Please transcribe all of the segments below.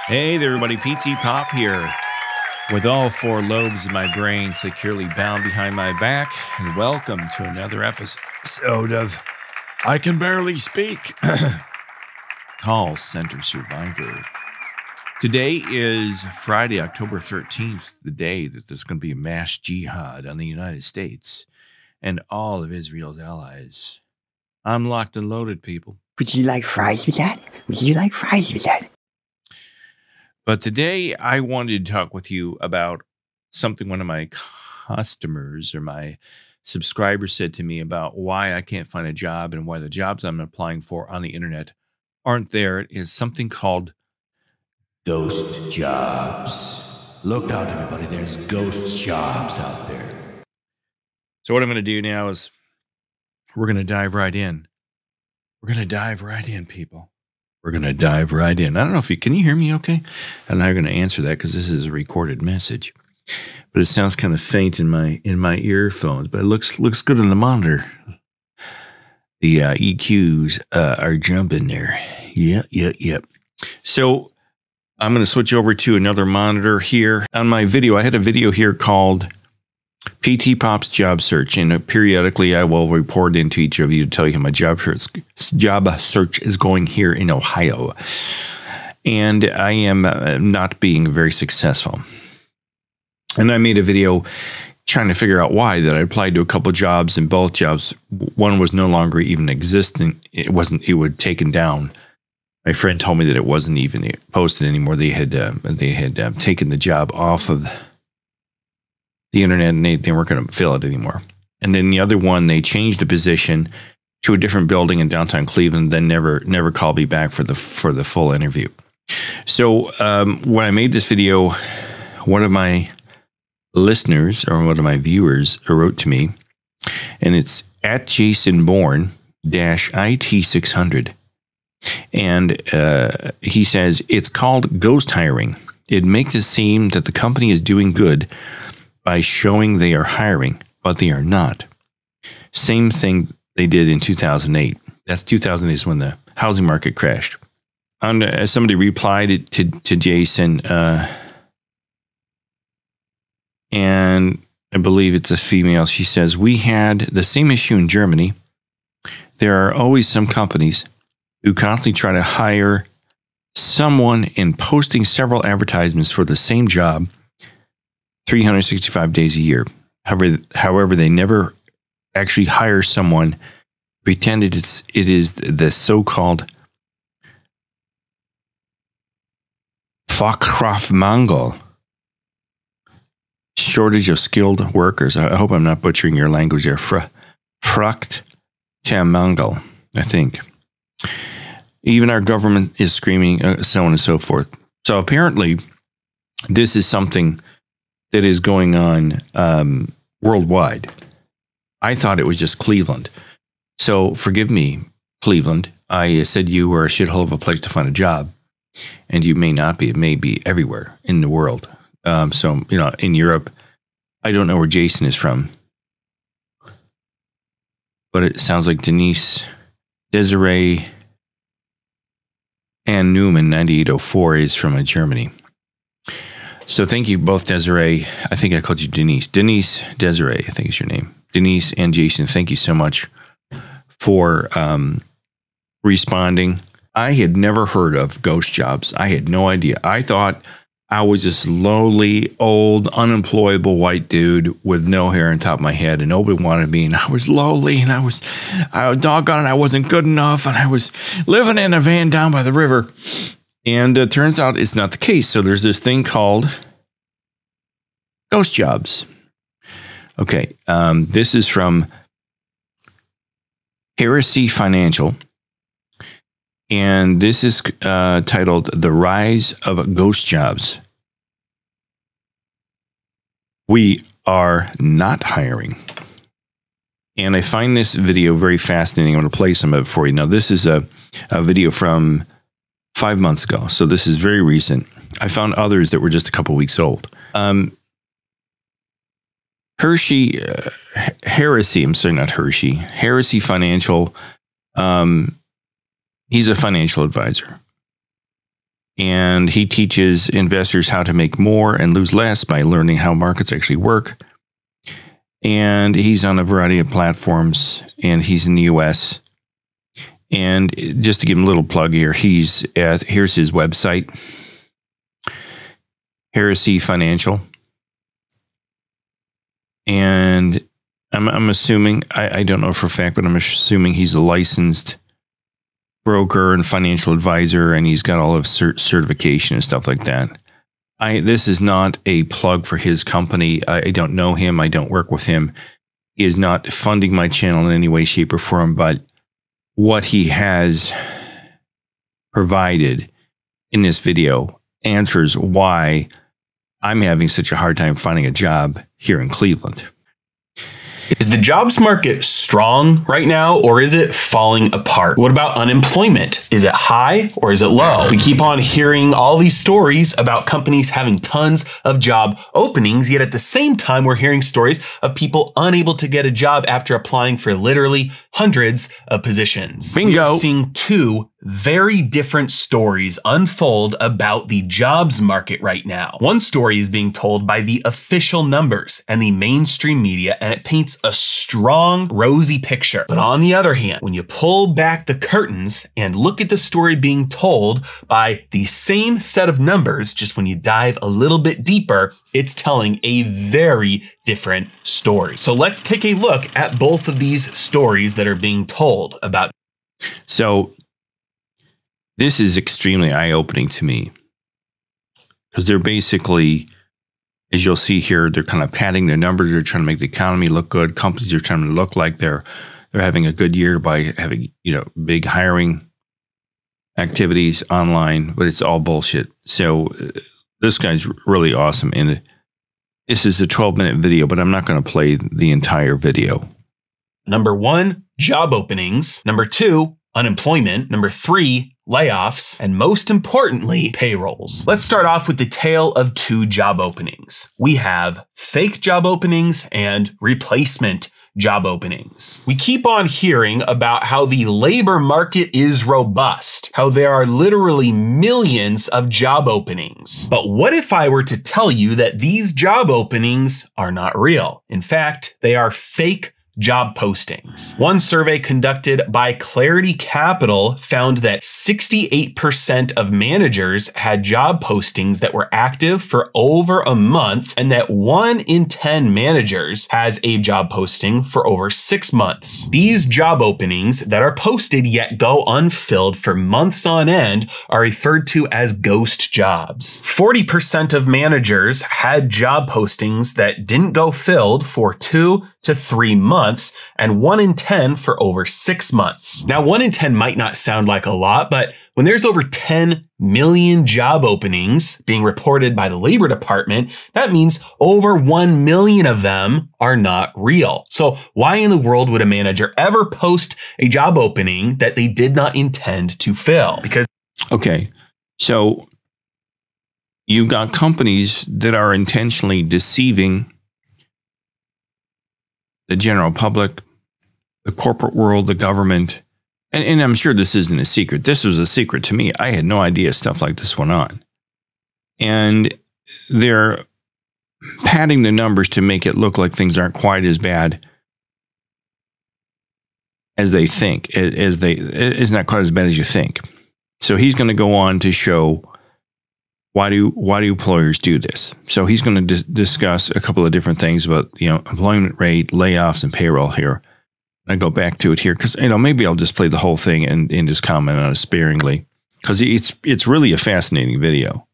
Hey there, everybody. PTPOP here, with all four lobes of my brain securely bound behind my back, and welcome to another episode of I Can Barely Speak, Call Center Survivor. Today is Friday, October 13th, the day that there's going to be a mass jihad on the United States and all of Israel's allies. I'm locked and loaded, people. Would you like fries with that? Would you like fries with that? But today I wanted to talk with you about something one of my customers or my subscribers said to me about why I can't find a job and why the jobs I'm applying for on the internet aren't there. It is something called ghost jobs. Look out, everybody. There's ghost jobs out there. So what I'm going to do now is we're going to dive right in. We're going to dive right in, people. We're going to dive right in. I don't know if can you hear me okay? I'm not going to answer that because this is a recorded message. But it sounds kind of faint in my earphones, but it looks good on the monitor. The EQs are jumping there. Yep. So I'm going to switch over to another monitor here. On my video, I had a video here called PTPOP's job search, and periodically I will report into each of you to tell you how my job search is going here in Ohio. And I am not being very successful. And I made a video trying to figure out why, that I applied to a couple jobs, and both jobs, one was no longer even existing. It was taken down. My friend told me that it wasn't even posted anymore. They had taken the job off of the internet, and they weren't going to fill it anymore. And then the other one, they changed the position to a different building in downtown Cleveland, then never called me back for the full interview. So when I made this video, one of my listeners or one of my viewers wrote to me, and it's at Jason Bourne -IT600. And he says, it's called ghost hiring. It makes it seem that the company is doing good by showing they are hiring, but they are not. Same thing they did in 2008. That's 2008 is when the housing market crashed. And somebody replied to Jason, and I believe it's a female. She says, we had the same issue in Germany. There are always some companies who constantly try to hire someone and posting several advertisements for the same job 365 days a year. However, they never actually hire someone, pretended it is the so-called Fachkräftemangel, shortage of skilled workers. I hope I'm not butchering your language there. Fachkräftemangel, I think. Even our government is screaming, so on and so forth. So apparently, this is something that is going on worldwide. I thought it was just Cleveland. So forgive me, Cleveland. I said you were a shithole of a place to find a job, and you may not be. It may be everywhere in the world. So, in Europe, I don't know where Jason is from, but it sounds like Denise, Desiree, and Newman 9804 is from Germany. So thank you both, Desiree. I think I called you Denise. Denise, Desiree, I think is your name. Denise and Jason, thank you so much for responding. I had never heard of ghost jobs. I had no idea. I thought I was this lowly, old, unemployable white dude with no hair on top of my head, and nobody wanted me, and I was lowly, and I was doggone, I wasn't good enough, and I was living in a van down by the river. And it turns out it's not the case. So there's this thing called ghost jobs. Okay, this is from Heresy Financial. And this is titled The Rise of Ghost Jobs. We are not hiring. And I find this video very fascinating. I'm going to play some of it for you. Now, this is a video from 5 months ago. So this is very recent. I found others that were just a couple weeks old. Heresy Financial. He's a financial advisor. And he teaches investors how to make more and lose less by learning how markets actually work. And he's on a variety of platforms, and he's in the US. And just to give him a little plug here, here's his website, Heresy Financial. And I'm assuming, I don't know for a fact, but I'm assuming he's a licensed broker and financial advisor, and he's got all of certification and stuff like that. This is not a plug for his company. I don't know him. I don't work with him. He is not funding my channel in any way, shape, or form, but what he has provided in this video answers why I'm having such a hard time finding a job here in Cleveland. Is the jobs market strong right now, or is it falling apart? What about unemployment? Is it high or is it low? We keep on hearing all these stories about companies having tons of job openings, yet at the same time, we're hearing stories of people unable to get a job after applying for literally hundreds of positions. Bingo. We're seeing two very different stories unfold about the jobs market right now. One story is being told by the official numbers and the mainstream media, and it paints a strong, rosy picture. But on the other hand, when you pull back the curtains and look at the story being told by the same set of numbers, just when you dive a little bit deeper, it's telling a very different story. So let's take a look at both of these stories that are being told about. So this is extremely eye-opening to me, because they're basically, as you'll see here, they're kind of padding their numbers. They're trying to make the economy look good. Companies are trying to look like they're having a good year by having, big hiring activities online, but it's all bullshit. So this guy's really awesome. And this is a 12-minute video, but I'm not going to play the entire video. Number 1, job openings. Number 2, unemployment. Number 3, layoffs, and most importantly, payrolls. Let's start off with the tale of two job openings. We have fake job openings and replacement job openings. We keep on hearing about how the labor market is robust, how there are literally millions of job openings. But what if I were to tell you that these job openings are not real? In fact, they are fake job postings. One survey conducted by Clarity Capital found that 68% of managers had job postings that were active for over a month, and that 1 in 10 managers has a job posting for over 6 months. These job openings that are posted yet go unfilled for months on end are referred to as ghost jobs. 40% of managers had job postings that didn't go filled for 2 to 3 months, and 1 in 10 for over 6 months. Now, 1 in 10 might not sound like a lot, but when there's over 10 million job openings being reported by the Labor Department, that means over 1 million of them are not real. So why in the world would a manager ever post a job opening that they did not intend to fill? Because Okay, so you've got companies that are intentionally deceiving the general public, the corporate world, the government. And I'm sure this isn't a secret. This was a secret to me. I had no idea stuff like this went on. And they're padding the numbers to make it look like things aren't quite as bad as they think. It's not quite as bad as you think. So he's going to go on to show why do employers do this? So he's going to discuss a couple of different things about, employment rate, layoffs, and payroll here. I go back to it here because, maybe I'll just play the whole thing and just comment on it sparingly, because it's really a fascinating video.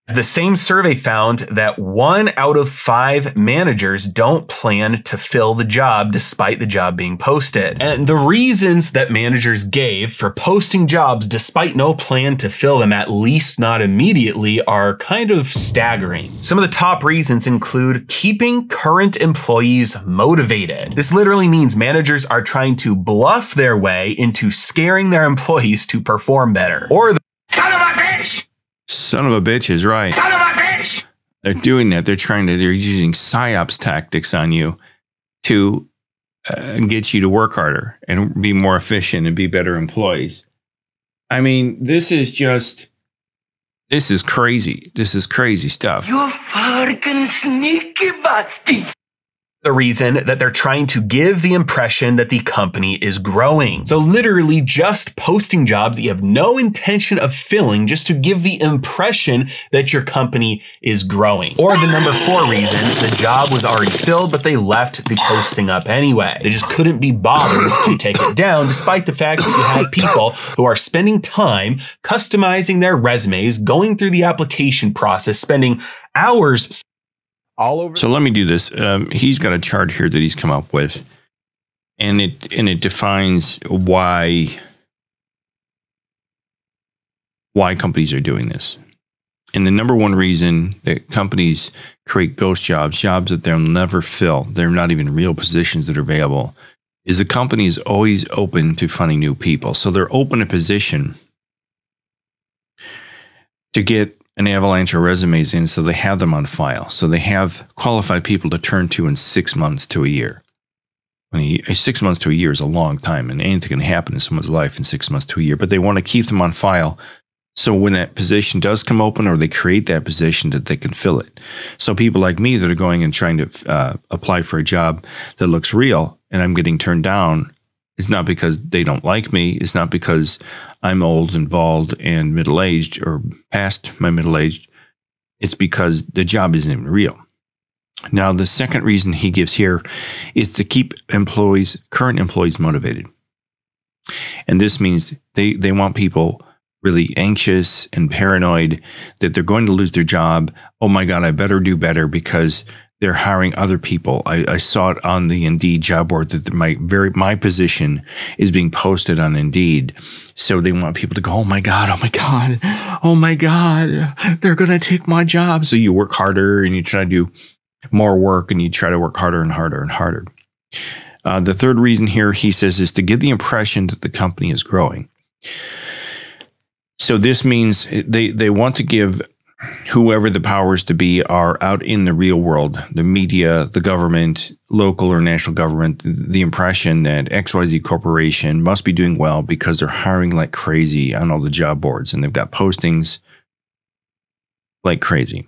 the same survey found that 1 out of 5 managers don't plan to fill the job despite the job being posted. And the reasons that managers gave for posting jobs despite no plan to fill them, at least not immediately, are kind of staggering. Some of the top reasons include keeping current employees motivated. This literally means managers are trying to bluff their way into scaring their employees to perform better. Or Son of a bitch! Son of a bitch is right. Son of a bitch! They're doing that. They're using psyops tactics on you to get you to work harder and be more efficient and be better employees. I mean, this is crazy. This is crazy stuff. You fucking sneaky bastard. The reason that they're trying to give the impression that the company is growing. So literally just posting jobs that you have no intention of filling just to give the impression that your company is growing. Or the number 4 reason, the job was already filled, but they left the posting up anyway. They just couldn't be bothered to take it down, despite the fact that you have people who are spending time customizing their resumes, going through the application process, spending hours all over. So let me do this. He's got a chart here that he's come up with, and it defines why companies are doing this. And the number 1 reason that companies create ghost jobs that they'll never fill, they're not even real positions that are available, is the company is always open to finding new people. So they're open a position to get an avalanche of resumes in, so they have them on file. So they have qualified people to turn to in 6 months to a year. I mean, 6 months to a year is a long time, and anything can happen in someone's life in 6 months to a year. But they want to keep them on file, so when that position does come open, or they create that position, that they can fill it. So people like me that are going and trying to apply for a job that looks real, and I'm getting turned down, it's not because they don't like me. It's not because I'm old and bald and middle-aged or past my middle-aged. It's because the job isn't even real. Now, the second reason he gives here is to keep current employees motivated. And this means they want people really anxious and paranoid that they're going to lose their job. Oh my God, I better do better because they're hiring other people. I saw it on the Indeed job board that my position is being posted on Indeed. So they want people to go, oh my God, oh my God, oh my God, they're going to take my job. So you work harder and you try to do more work, and you try to work harder and harder and harder. The third reason here, he says, is to give the impression that the company is growing. So this means they want to give whoever the powers to be are out in the real world, the media, the government, local or national government, the impression that XYZ Corporation must be doing well because they're hiring like crazy on all the job boards, and they've got postings like crazy.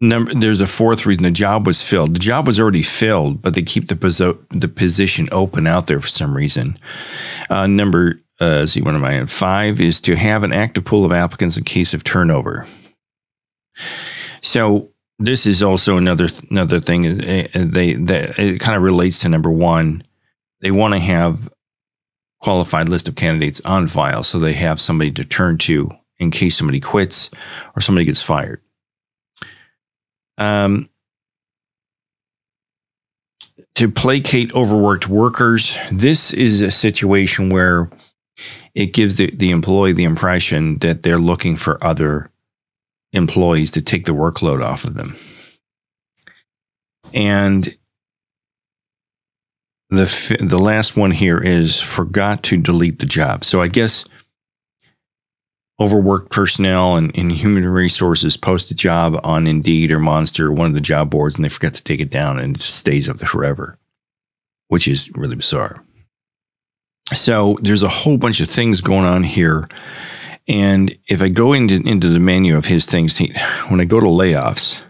There's a fourth reason: the job was filled. The job was already filled, but they keep the position open out there for some reason. What am I at? 5 is to have an active pool of applicants in case of turnover. So this is also another thing. It kind of relates to number 1. They want to have qualified list of candidates on file, so they have somebody to turn to in case somebody quits or somebody gets fired. To placate overworked workers, this is a situation where it gives the employee the impression that they're looking for other employees to take the workload off of them. And the last one here is forgot to delete the job. So I guess overworked personnel and human resources post a job on Indeed or Monster or one of the job boards, and they forget to take it down, and it just stays up there forever, which is really bizarre. So there's a whole bunch of things going on here. And if I go into the menu of his things, when I go to layoffs,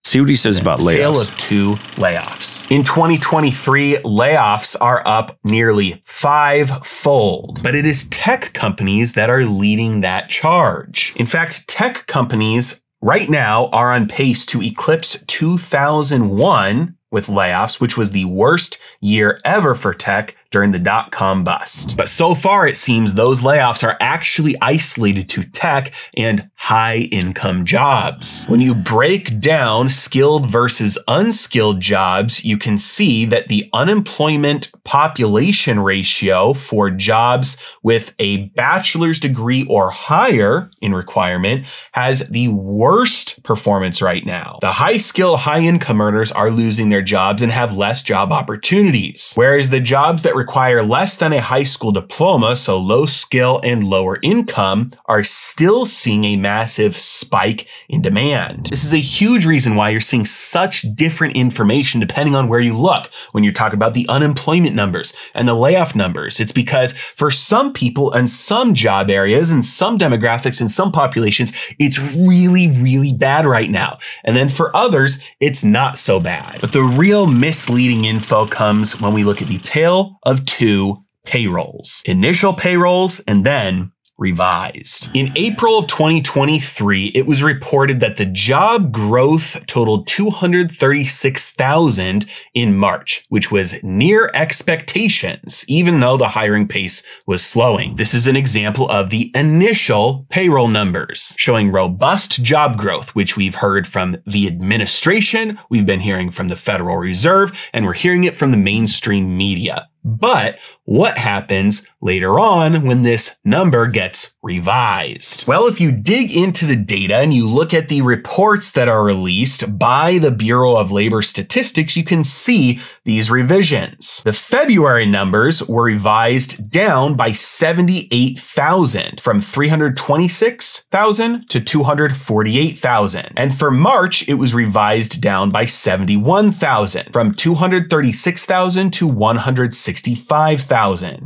see what he says about layoffs. Tale of 2 layoffs. In 2023, layoffs are up nearly 5-fold. But it is tech companies that are leading that charge. In fact, tech companies right now are on pace to eclipse 2001 with layoffs, which was the worst year ever for tech during the dot-com bust. But so far, it seems those layoffs are actually isolated to tech and high-income jobs. When you break down skilled versus unskilled jobs, you can see that the unemployment population ratio for jobs with a bachelor's degree or higher in requirement has the worst performance right now. The high-skilled, high-income earners are losing their jobs and have less job opportunities, whereas the jobs that require less than a high school diploma, so low skill and lower income, are still seeing a massive spike in demand. This is a huge reason why you're seeing such different information depending on where you look when you're talking about the unemployment numbers and the layoff numbers. It's because for some people and some job areas and some demographics and some populations, it's really, really bad right now. And then for others, it's not so bad. But the real misleading info comes when we look at the tale of two payrolls. Initial payrolls and then revised. In April of 2023, it was reported that the job growth totaled 236,000 in March, which was near expectations, even though the hiring pace was slowing. This is an example of the initial payroll numbers, showing robust job growth, which we've heard from the administration, we've been hearing from the Federal Reserve, and we're hearing it from the mainstream media. But what happens later on when this number gets revised? Well, if you dig into the data and you look at the reports that are released by the Bureau of Labor Statistics, you can see these revisions. The February numbers were revised down by 78,000 from 326,000 to 248,000. And for March, it was revised down by 71,000 from 236,000 to 165,000.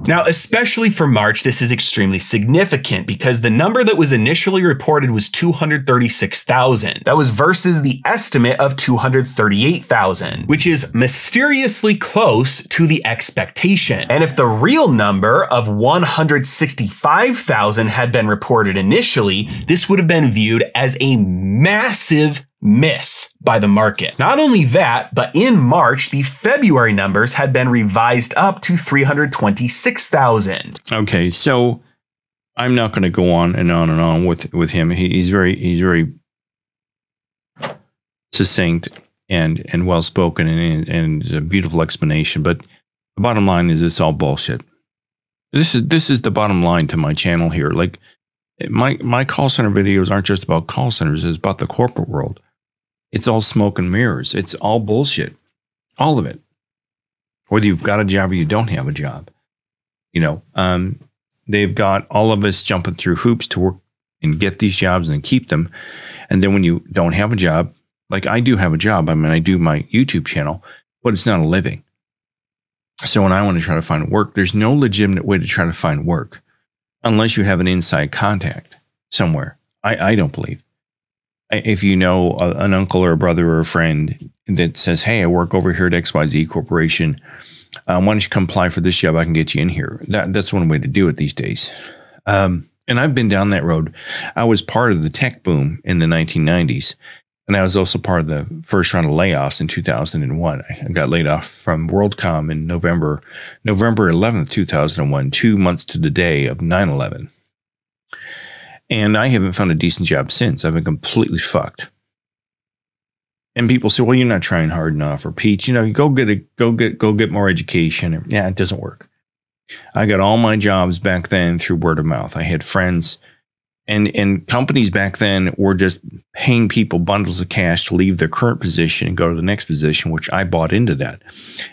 Now, especially for March, this is extremely significant because the number that was initially reported was 236,000. That was versus the estimate of 238,000, which is mysteriously close to the expectation. And if the real number of 165,000 had been reported initially, this would have been viewed as a massive miss by the market. Not only that, but in March, the February numbers had been revised up to 326,000. Okay, so I'm not going to go on and on with him. He's very succinct and well spoken and a beautiful explanation. But the bottom line is it's all bullshit. This is the bottom line to my channel here. Like my call center videos aren't just about call centers; it's about the corporate world. It's all smoke and mirrors. It's all bullshit. All of it. Whether you've got a job or you don't have a job. You know, they've got all of us jumping through hoops to work and get these jobs and keep them. And then when you don't have a job, like I do have a job. I mean, I do my YouTube channel, but it's not a living. So when I want to try to find work, there's no legitimate way to try to find work unless you have an inside contact somewhere. I don't believe. If you know an uncle or a brother or a friend that says, hey, I work over here at XYZ Corporation. Why don't you come apply for this job? I can get you in here. That's one way to do it these days. And I've been down that road. I was part of the tech boom in the 1990s. And I was also part of the first round of layoffs in 2001. I got laid off from WorldCom in November 11th, 2001, 2 months to the day of 9/11. And I haven't found a decent job since. I've been completely fucked. And people say, well, you're not trying hard enough. Or Pete, you know, go get more education. Yeah, it doesn't work. I got all my jobs back then through word of mouth. I had friends and companies back then were just paying people bundles of cash to leave their current position and go to the next position, which I bought into that.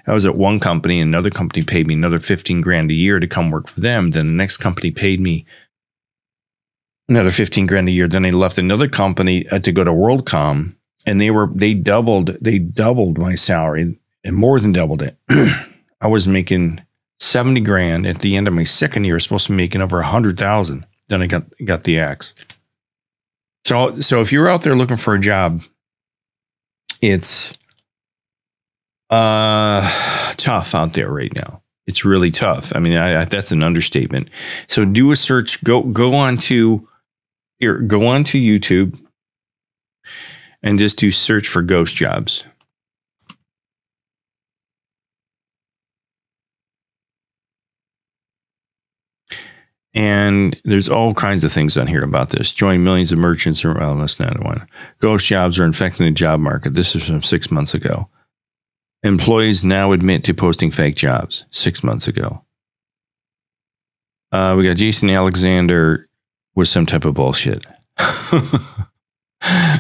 I was at one company, another company paid me another 15 grand a year to come work for them. Then the next company paid me another 15 grand a year. Then they left another company to go to WorldCom, and they doubled my salary and more than doubled it. I was making 70 grand at the end of my second year. I was supposed to be making over 100,000. Then I got the axe. So if you're out there looking for a job, it's tough out there right now. It's really tough. I mean, that's an understatement. So do a search. Go on to YouTube and just do search for ghost jobs. And there's all kinds of things on here about this. Join millions of merchants. Well, that's not one. Ghost jobs are infecting the job market. This is from 6 months ago. Employees now admit to posting fake jobs 6 months ago. We got Jason Alexander with some type of bullshit.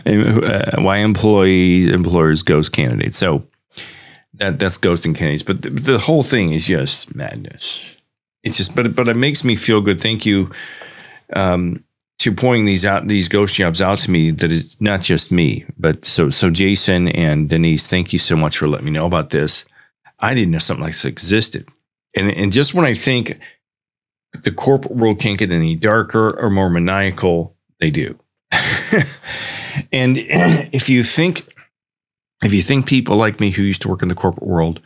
Why employers ghost candidates. So that's ghosting candidates. But the whole thing is just madness. It's just, but it makes me feel good. Thank you to pointing these ghost jobs out to me, that it's not just me. But so Jason and Denise, thank you so much for letting me know about this. I didn't know something like this existed. And just when I think the corporate world can't get any darker or more maniacal, they do. And if you think people like me who used to work in the corporate world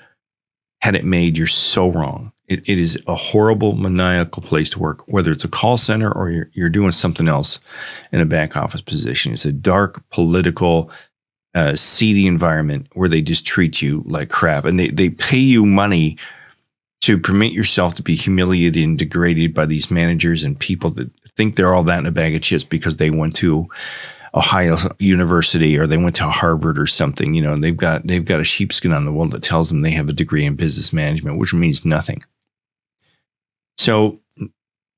had it made, you're so wrong. It is a horrible, maniacal place to work, whether it's a call center or you're doing something else in a back office position. It's a dark, political, seedy environment where they just treat you like crap. And they pay you money to permit yourself to be humiliated and degraded by these managers and people that think they're all that in a bag of chips because they went to Ohio University or they went to Harvard or something, you know, and they've got a sheepskin on the wall that tells them they have a degree in business management, which means nothing. So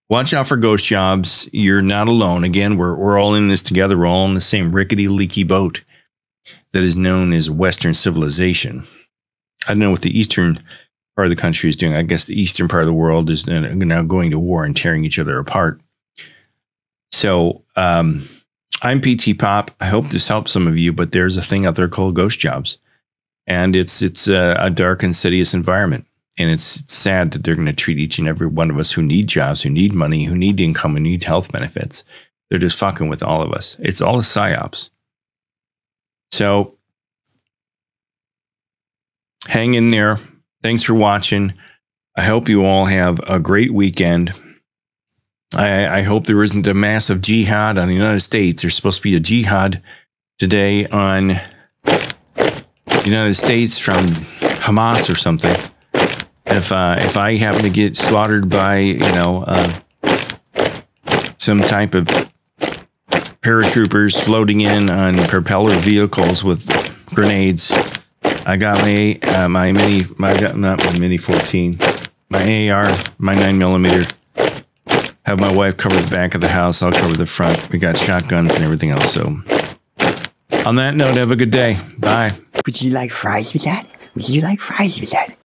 watch out for ghost jobs. You're not alone. Again, we're all in this together. We're all in the same rickety, leaky boat that is known as Western civilization. I don't know what the eastern part of the country is doing. I guess the eastern part of the world is now going to war and tearing each other apart. So I'm PTPOP. I hope this helps some of you, but there's a thing out there called ghost jobs. And it's a dark, insidious environment. And it's sad that they're going to treat each and every one of us who need jobs, who need money, who need income, who need health benefits. They're just fucking with all of us. It's all a psyops. So hang in there. Thanks for watching. I hope you all have a great weekend. I hope there isn't a massive jihad on the United States. There's supposed to be a jihad today on the United States from Hamas or something. If I happen to get slaughtered by, some type of paratroopers floating in on propeller vehicles with grenades, I got my Mini 14, my AR, my 9mm. Have my wife cover the back of the house. I'll cover the front. We got shotguns and everything else. So on that note, have a good day. Bye. Would you like fries with that? Would you like fries with that?